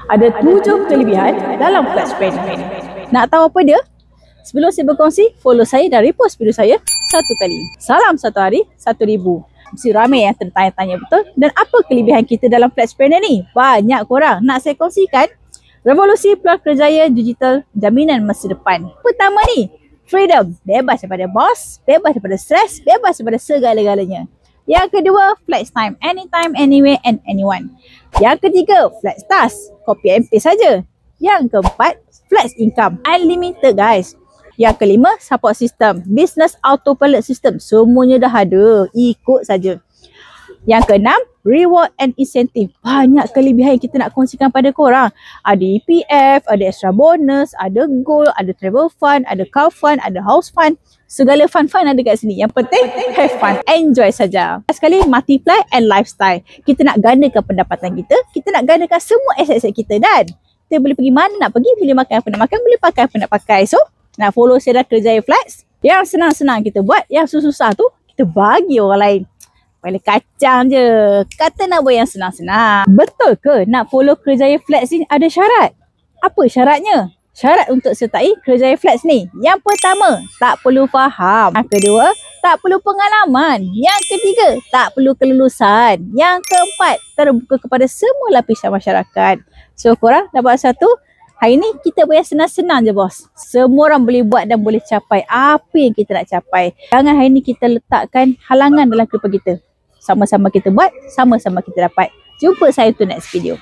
Ada 7 kelebihan dalam flat spender. Nak tahu apa dia? Sebelum saya berkongsi, follow saya dan repost video saya 1 kali. Salam satu hari, 1,000. Mesti ramai yang tertanya-tanya betul. Dan apa kelebihan kita dalam flat spender ni? Banyak korang nak saya kongsikan. Revolusi Peluang Kerjaya Digital, jaminan masa depan. Pertama ni, freedom. Bebas daripada bos, bebas daripada stres, bebas daripada segala-galanya. Yang kedua, flex time. Anytime, anywhere and anyone. Yang ketiga, flex task. Copy and paste saja. Yang keempat, flex income. Unlimited guys. Yang kelima, support system. Business autopilot system. Semuanya dah ada. Ikut saja. Yang keenam, reward and incentive. Banyak kelebihan yang kita nak kongsikan pada korang. Ada EPF, ada extra bonus, ada gold, ada travel fund, ada car fund, ada house fund. Segala fund-fund ada kat sini. Yang penting, have fun. Enjoy saja. Sekali, multiply and lifestyle. Kita nak gandakan pendapatan kita. Kita nak gandakan semua aset-aset kita. Dan kita boleh pergi mana nak pergi. Boleh makan apa nak makan. Boleh pakai apa nak pakai. So, nak follow Seda Kerjaya Flex. Yang senang-senang kita buat. Yang susah-susah tu, kita bagi orang lain. Boleh kacang je. Kata nak buat yang senang-senang. Betul ke nak follow Kerjaya Flex ni ada syarat? Apa syaratnya? Syarat untuk sertai Kerjaya Flex ni. Yang pertama, tak perlu faham. Yang kedua, tak perlu pengalaman. Yang ketiga, tak perlu kelulusan. Yang keempat, terbuka kepada semua lapisan masyarakat. So korang dapat satu. Hari ni kita buat yang senang-senang je bos. Semua orang boleh buat dan boleh capai apa yang kita nak capai. Jangan hari ni kita letakkan halangan dalam kehidupan kita. Sama-sama kita buat, sama-sama kita dapat. Jumpa saya untuk next video.